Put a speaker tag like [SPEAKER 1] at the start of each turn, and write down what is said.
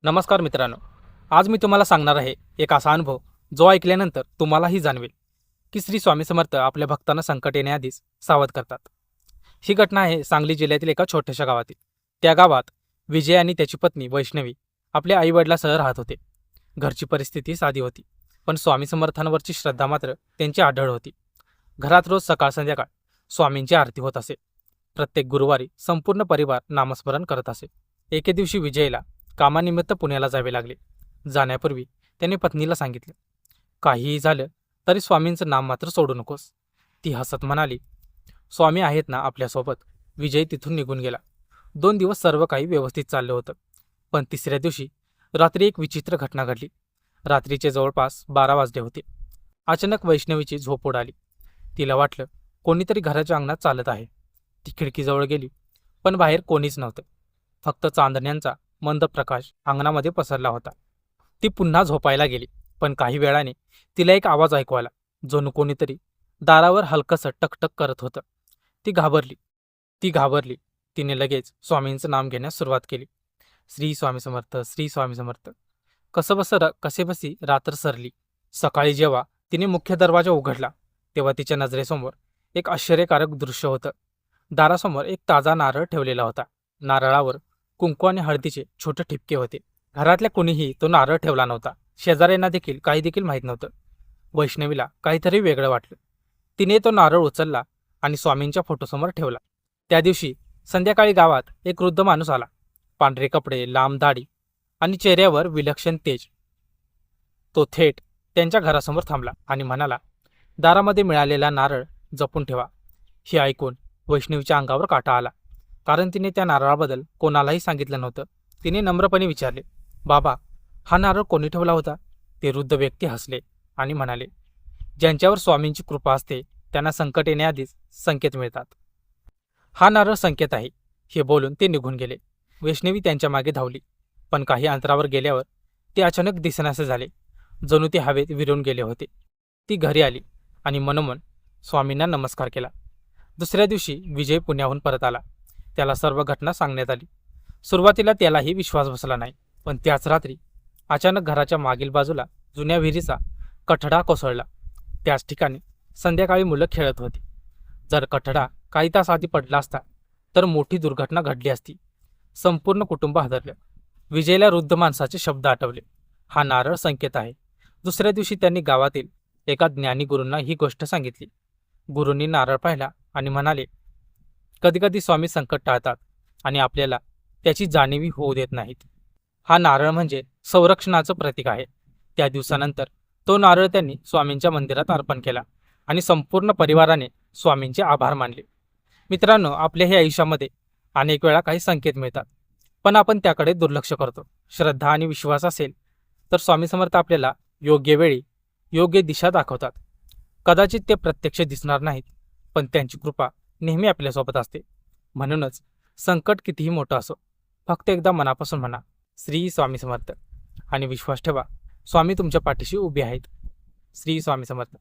[SPEAKER 1] नमस्कार मित्रांनो, आज मी तुम्हाला सांगणार आहे एक असा अनुभव जो ऐकल्यानंतर तुम्हालाही जाणवेल की श्री स्वामी समर्थ आपल्या भक्तांना संकट येण्याआधीच सावध करतात. ही घटना आहे सांगली जिल्ह्यातील एका छोट्याशा गावातील. त्या गावात विजय आणि त्याची पत्नी वैष्णवी आपल्या आईवडिलांसह राहत होते. घरची परिस्थिती साधी होती, पण स्वामी समर्थांवरची श्रद्धा मात्र त्यांची आढळ होती. घरात रोज सकाळ संध्याकाळ स्वामींची आरती होत असे. प्रत्येक गुरुवारी संपूर्ण परिवार नामस्मरण करत असे. एके दिवशी विजयला कामानिमित्त पुण्याला जावे लागले. जाण्यापूर्वी त्याने पत्नीला सांगितले, काहीही झालं तरी स्वामींचं नाम मात्र सोडू नकोस. ती हसत म्हणाली, स्वामी आहेत ना आपल्यासोबत. विजय तिथून निघून गेला. 2 दिवस सर्व काही व्यवस्थित चाललं होतं, पण तिसऱ्या दिवशी रात्री एक विचित्र घटना घडली. रात्रीचे जवळपास 12 वाजले होते. अचानक वैष्णवीची झोप उडाली. तिला वाटलं कोणीतरी घराच्या अंगणात चालत आहे. ती खिडकीजवळ गेली, पण बाहेर कोणीच नव्हतं. फक्त चांदण्यांचा मंद प्रकाश अंगणामध्ये पसरला होता. ती पुन्हा झोपायला गेली, पण काही वेळाने तिला एक आवाज ऐकू आला. जणू कोणीतरी दारावर हलकसं टकटक करत होतं. ती घाबरली. तिने लगेच स्वामींचं नाम घेण्यास सुरुवात केली. श्री स्वामी समर्थ, श्री स्वामी समर्थ. कसेबसी रात्र सरली. सकाळी जेव्हा तिने मुख्य दरवाजा उघडला, तेव्हा तिच्या नजरेसमोर एक आश्चर्यकारक दृश्य होतं. दारासमोर एक ताजा नारळ ठेवलेला होता. नारळावर कुंकू आणि हळदीचे छोटे ठिपके होते. घरातल्या कुणीही तो नारळ ठेवला नव्हता. शेजाऱ्यांना देखील काही माहीत नव्हतं. वैष्णवीला काहीतरी वेगळं वाटलं. तिने तो नारळ उचलला आणि स्वामींच्या फोटोसमोर ठेवला. त्या दिवशी संध्याकाळी गावात एक वृद्ध माणूस आला. पांढरे कपडे, लांब दाढी आणि चेहऱ्यावर विलक्षण तेज. तो थेट त्यांच्या घरासमोर थांबला आणि म्हणाला, दारामध्ये मिळालेला नारळ जपून ठेवा. हे ऐकून वैष्णवीच्या अंगावर काटा आला, कारण तिने त्या नारळाबद्दल कोणालाही सांगितलं नव्हतं. तिने नम्रपणे विचारले, बाबा, हा नारळ कोणी ठेवला होता? ते वृद्ध व्यक्ती हसले आणि म्हणाले, ज्यांच्यावर स्वामींची कृपा असते त्यांना संकट येण्याआधीच संकेत मिळतात. हा नारळ संकेत आहे. हे बोलून ते निघून गेले. वैष्णवी त्यांच्या मागे धावली, पण काही अंतरावर गेल्यावर ते अचानक दिसेनासे झाले. जणू ते हवेत विरून गेले होते. ती घरी आली आणि मनोमन स्वामींना नमस्कार केला. दुसऱ्या दिवशी विजय पुण्याहून परत आला. त्याला सर्व घटना सांगण्यात आली. सुरुवातीला त्यालाही विश्वास बसला नाही, पण त्याच रात्री अचानक घराच्या मागील बाजूला जुन्या विहिरीचा कठडा कोसळला. त्याच ठिकाणी संध्याकाळी मुलं खेळत होती. जर कठडा काही तास आधी पडला असता तर मोठी दुर्घटना घडली असती. संपूर्ण कुटुंब हादरलं. विजयला वृद्ध माणसाचे शब्द आठवले, हा नारळ संकेत आहे. दुसऱ्या दिवशी त्यांनी गावातील एका ज्ञानी गुरूंना ही गोष्ट सांगितली. गुरूंनी नारळ पाहिला आणि म्हणाले, कधीकधी स्वामी संकट टाळतात आणि आपल्याला त्याची जाणीवी होऊ देत नाहीत. हा नारळ म्हणजे संरक्षणाचं प्रतीक आहे. त्या दिवसानंतर तो नारळ त्यांनी स्वामींच्या मंदिरात अर्पण केला आणि संपूर्ण परिवाराने स्वामींचे आभार मानले. मित्रांनो, आपल्याही आयुष्यामध्ये अनेक वेळा काही संकेत मिळतात, पण आपण त्याकडे दुर्लक्ष करतो. श्रद्धा आणि विश्वास असेल तर स्वामी समर्थ आपल्याला योग्य वेळी योग्य दिशा दाखवतात. कदाचित ते प्रत्यक्ष दिसणार नाहीत, पण त्यांची कृपा नेहमी आपल्यासोबत असते. म्हणूनच संकट कितीही मोठं असो, फक्त एकदा मनापासून म्हणा, श्री स्वामी समर्थ, आणि विश्वास ठेवा, स्वामी तुमच्या पाठीशी उभे आहेत. श्री स्वामी समर्थ.